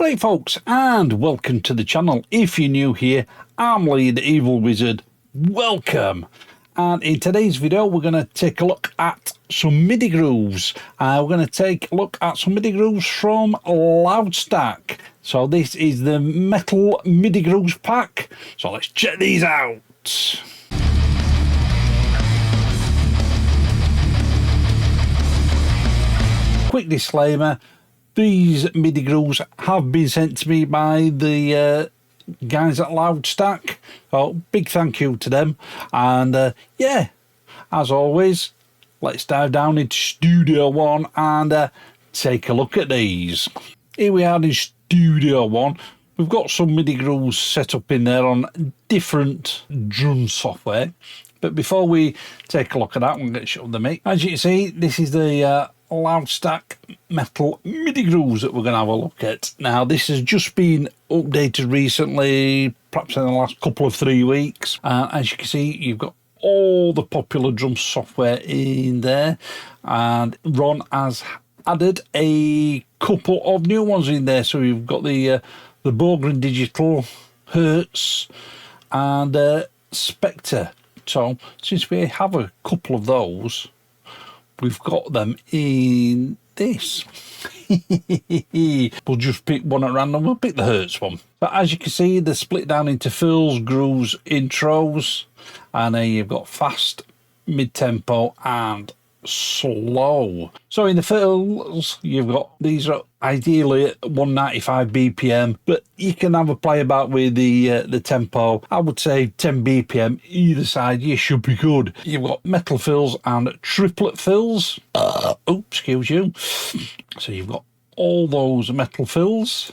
Great folks, and welcome to the channel. If you're new here, I'm Lee the Evil Wizard. Welcome. And in today's video we're going to take a look at some MIDI grooves. We're going to take a look at some MIDI grooves from Loudstakk. So this is the metal MIDI grooves pack. So let's check these out. Quick disclaimer, these MIDI grooves have been sent to me by the guys at Loudstakk, so big thank you to them. And yeah, as always, let's dive down into Studio One and take a look at these. Here we are in Studio One. We've got some MIDI grooves set up in there on different drum software, but before we take a look at that, we'll get shut of the mic. As you can see, this is the Loudstakk metal MIDI grooves that we're going to have a look at. Now this has just been updated recently, perhaps in the last couple of 3 weeks. As you can see, you've got all the popular drum software in there, and Ron has added a couple of new ones in there. So you've got the Bogren Digital, Hertz and Spectre. So since we have a couple of those, we've got them in this. We'll just pick one at random. We'll pick the Hertz one. But as you can see, they're split down into fills, grooves, intros, and then you've got fast, mid-tempo and slow. So in the fills, you've got, these are ideally at 195 BPM, but you can have a play about with the tempo. I would say 10 BPM either side, you should be good. You've got metal fills and triplet fills. Oops, excuse you. So you've got all those metal fills.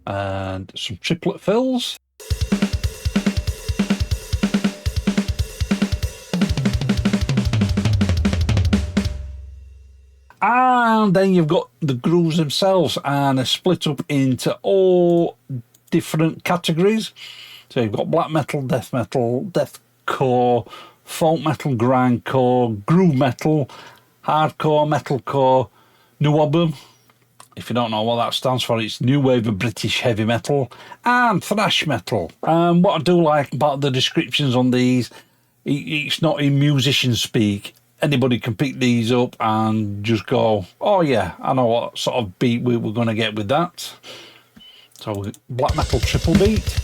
And some triplet fills. And then you've got the grooves themselves, and they're split up into all different categories. So you've got black metal, deathcore, folk metal, grindcore, groove metal, hardcore, metalcore, new album. If you don't know what that stands for, it's New Wave of British Heavy Metal, and Thrash Metal. What I do like about the descriptions on these, it's not in musician speak. Anybody can pick these up and just go, oh yeah, I know what sort of beat we're going to get with that. So black metal triple beat.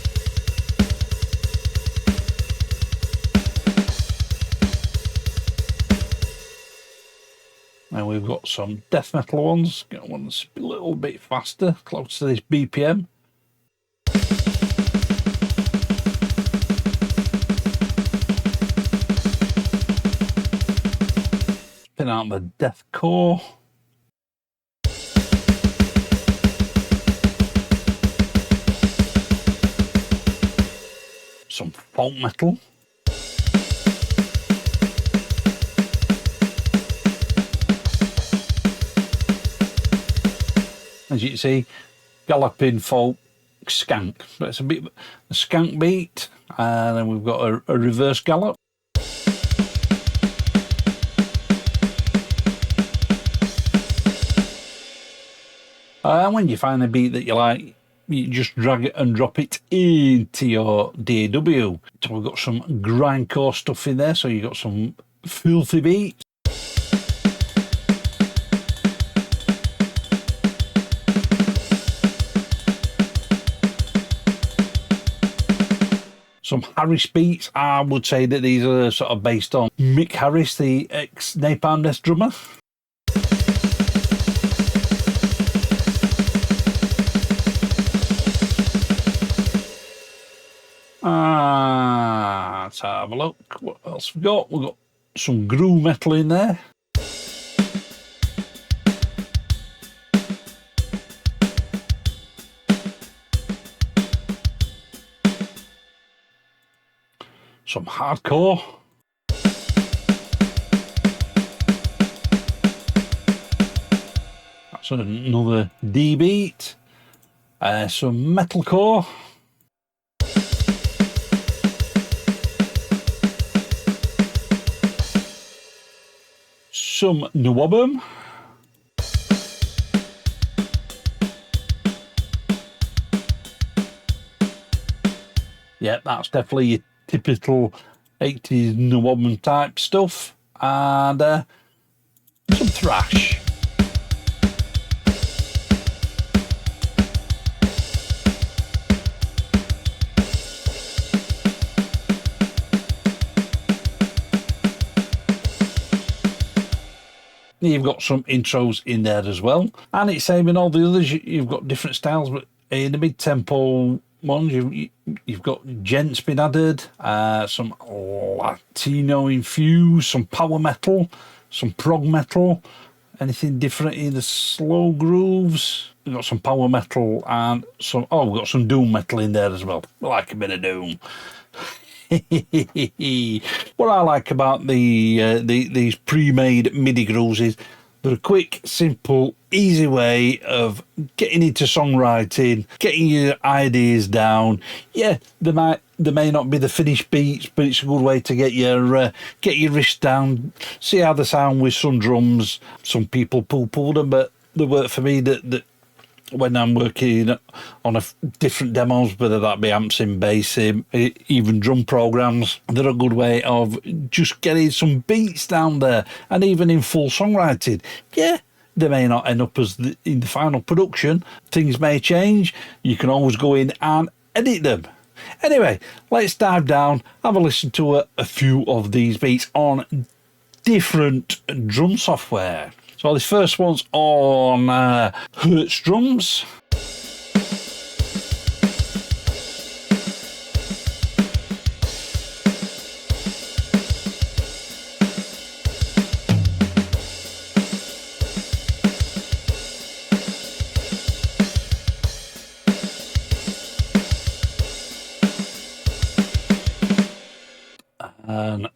Now we've got some death metal ones. Got one that's a little bit faster, close to this BPM. Spin out the deathcore. Some folk metal. As you can see, galloping folk skank. But it's a bit of a skank beat, and then we've got a reverse gallop. And when you find a beat that you like, you just drag it and drop it into your DAW. So we've got some grindcore stuff in there, so you've got some filthy beats. Some Harris beats. I would say that these are sort of based on Mick Harris, the ex-Napalm Death drummer. Let's have a look. What else we got? We've got some groove metal in there. Some hardcore. That's another D beat. Some metalcore. some Nwabum. Yeah, that's definitely your typical 80s Nwabum type stuff. And some thrash. You've got some intros in there as well, and it's same in all the others. You've got different styles, but in the mid-tempo ones, you've got gents been added, some Latino infused, some power metal, some prog metal, anything different in the slow grooves. We've got some power metal and some. Oh, we've got some doom metal in there as well. I like a bit of doom. What I like about these pre-made MIDI grooves is they're a quick, simple, easy way of getting into songwriting, getting your ideas down. Yeah, they may not be the finished beats, but it's a good way to get your riffs down, see how they sound with some drums. Some people poo-poo them, but they work for me. That when I'm working on different demos, whether that be amps in, bass in, even drum programs, they're a good way of just getting some beats down there. And even in full songwriting, yeah, they may not end up as in the final production. Things may change. You can always go in and edit them. Anyway, let's dive down, have a listen to a few of these beats on different drum software. So this first one's on Hertz drums. And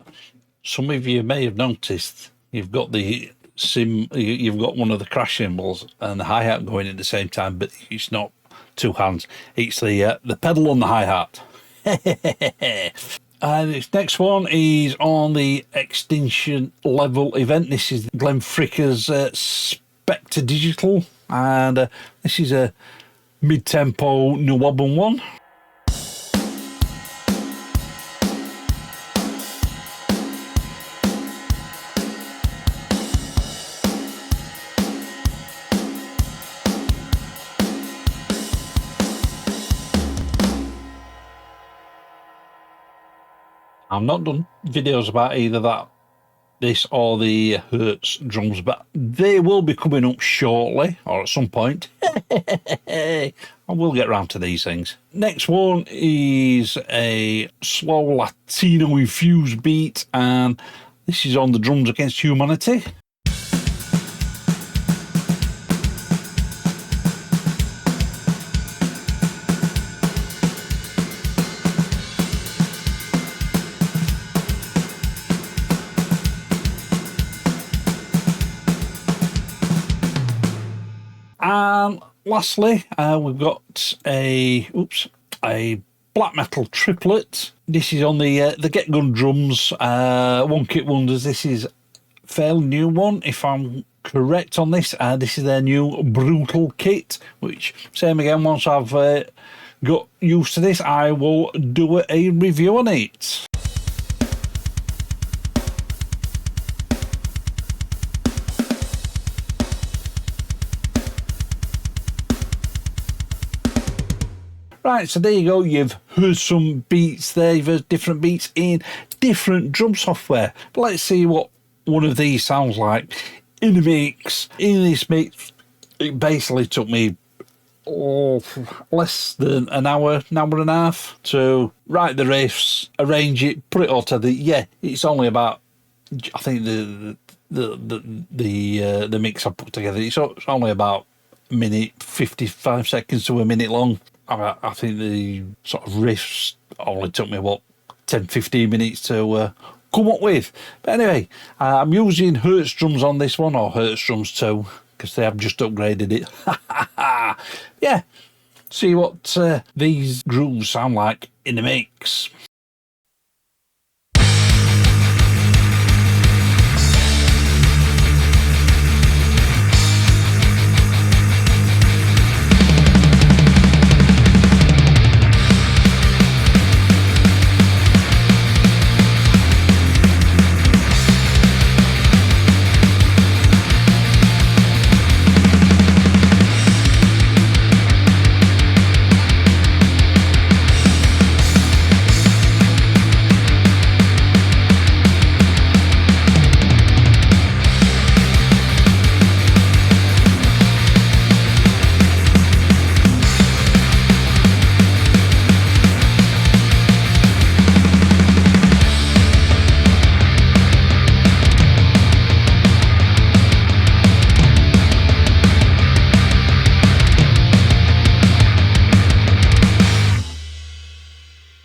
some of you may have noticed you've got you've got one of the crash cymbals and the hi-hat going at the same time, but it's not two hands, it's the pedal on the hi-hat. And this next one is on the Extinction Level event. This is Glenn Fricker's Spectre Digital, and this is a mid-tempo Nwabum one. I've not done videos about either this or the Hertz drums, but they will be coming up shortly or at some point. I will get round to these things. Next one is a slow Latino infused beat, and this is on the Drums Against Humanity. And lastly, we've got a black metal triplet. This is on the Get Gun drums, One Kit Wonders. This is a fairly new one, if I'm correct on this. This is their new Brutal kit, which, same again, once I've got used to this, I will do a review on it. Right, so there you go. You've heard some beats there. You've heard different beats in different drum software. But let's see what one of these sounds like in a mix. In this mix, it basically took me less than an hour and a half to write the riffs, arrange it, put it all together. Yeah, it's only about, I think the mix I put together, it's only about a minute 55 seconds to a minute long. I think the sort of riffs only took me, 10-15 minutes to come up with. But anyway, I'm using Hertz drums on this one, or Hertz drums 2, because they have just upgraded it. Yeah, see what these grooves sound like in the mix.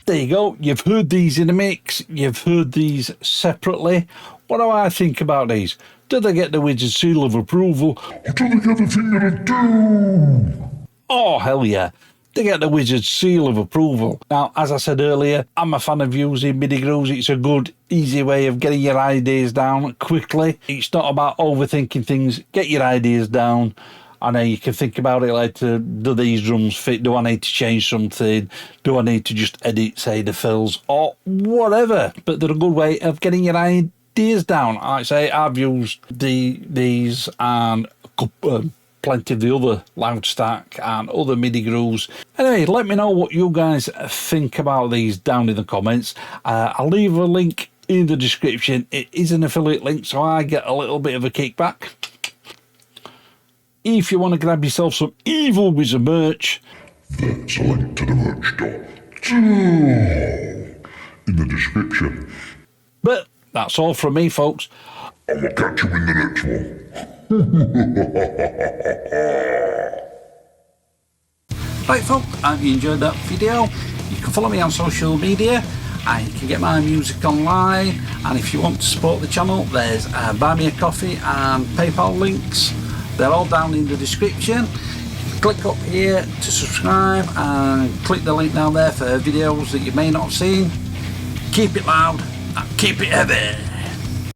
there you go. You've heard these in a mix. You've heard these separately. What do I think about these? Do they get the Wizard seal of approval? Or do they get the finger of doom? Oh, hell yeah. They get the Wizard seal of approval. Now, as I said earlier, I'm a fan of using MIDI grooves. It's a good, easy way of getting your ideas down quickly. It's not about overthinking things. Get your ideas down. And then you can think about it later. Do these drums fit? Do I need to change something? Do I need to just edit, say, the fills? Or whatever. But they're a good way of getting your ideas down. Like I say, I've used these and plenty of the other Loudstakk and other MIDI grooves. Anyway, let me know what you guys think about these down in the comments. I'll leave a link in the description. It is an affiliate link, so I get a little bit of a kickback. If you want to grab yourself some Evil Wizard merch, there's a link to the merch store in the description. But that's all from me, folks. And we'll catch you in the next one. Right, folks, I hope you enjoyed that video. You can follow me on social media and you can get my music online. And if you want to support the channel, there's Buy Me a Coffee and PayPal links. They're all down in the description. Click up here to subscribe and click the link down there for videos that you may not have seen. Keep it loud and keep it heavy.